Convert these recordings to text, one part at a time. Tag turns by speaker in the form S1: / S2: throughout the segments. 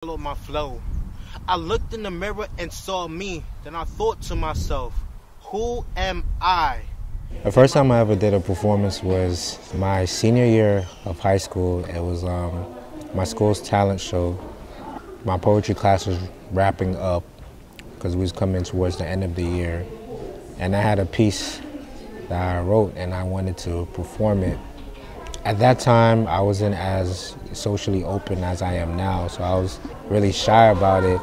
S1: Followed my flow. I looked in the mirror and saw me. Then I thought to myself, who am I?
S2: The first time I ever did a performance was my senior year of high school. It was my school's talent show. My poetry class was wrapping up because we was coming towards the end of the year. And I had a piece that I wrote and I wanted to perform it. At that time, I wasn't as socially open as I am now, so I was really shy about it.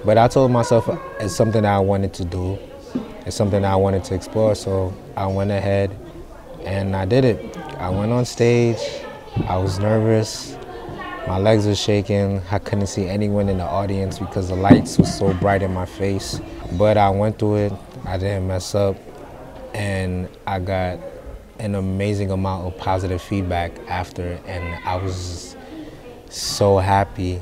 S2: But I told myself it's something that I wanted to do. It's something that I wanted to explore, so I went ahead and I did it. I went on stage, I was nervous, my legs were shaking, I couldn't see anyone in the audience because the lights were so bright in my face. But I went through it, I didn't mess up, and I got an amazing amount of positive feedback after, and I was so happy.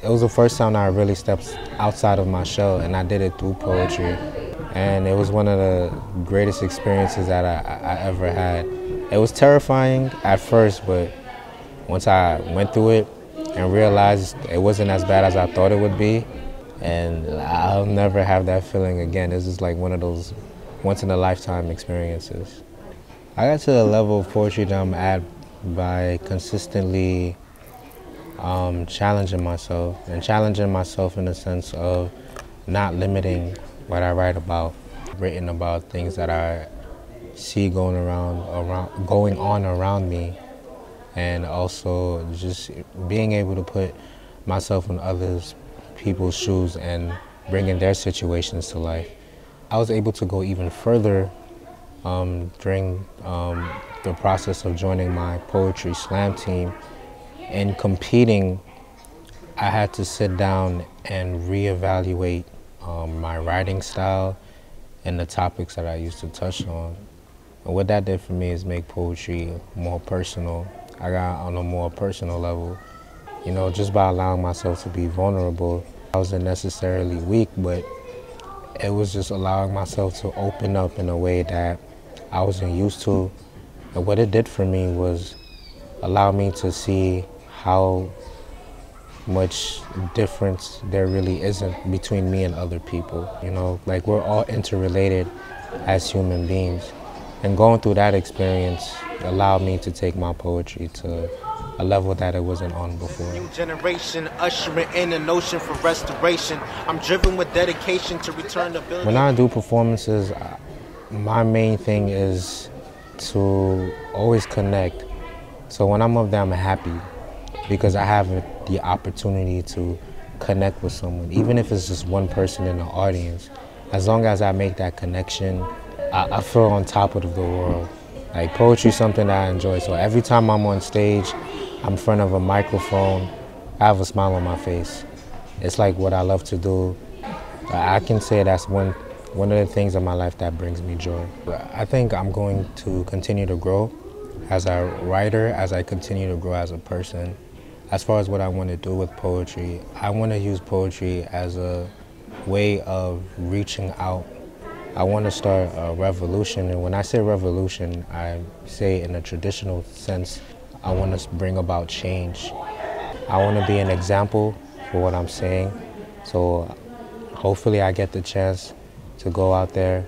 S2: It was the first time I really stepped outside of my shell, and I did it through poetry. And it was one of the greatest experiences that I ever had. It was terrifying at first, but once I went through it and realized it wasn't as bad as I thought it would be, and I'll never have that feeling again. This is like one of those once-in-a-lifetime experiences. I got to the level of poetry that I'm at by consistently challenging myself, and challenging myself in the sense of not limiting what I write about. I've written about things that I see going on around me, and also just being able to put myself in others people's shoes and bringing their situations to life. I was able to go even further during the process of joining my poetry slam team. In competing, I had to sit down and reevaluate my writing style and the topics that I used to touch on. And what that did for me is make poetry more personal. I got on a more personal level, you know, just by allowing myself to be vulnerable. I wasn't necessarily weak, but it was just allowing myself to open up in a way that I wasn't used to. And what it did for me was allow me to see how much difference there really isn't between me and other people. You know, like we're all interrelated as human beings. And going through that experience allowed me to take my poetry to a level that it wasn't on before.
S1: New generation ushering in a notion for restoration. I'm driven with dedication to return the building.
S2: When I do performances, my main thing is to always connect. So when I'm up there, I'm happy because I have the opportunity to connect with someone, even if it's just one person in the audience. As long as I make that connection, I feel on top of the world. Like poetry is something that I enjoy. So every time I'm on stage, I'm in front of a microphone, I have a smile on my face. It's like what I love to do. I can say that's one of the things in my life that brings me joy. I think I'm going to continue to grow as a writer, as I continue to grow as a person. As far as what I want to do with poetry, I want to use poetry as a way of reaching out. I want to start a revolution, and when I say revolution, I say in a traditional sense, I want to bring about change. I want to be an example for what I'm saying, so hopefully I get the chance to go out there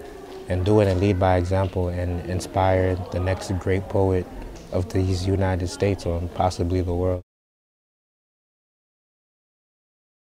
S2: and do it and lead by example and inspire the next great poet of these United States or possibly the world.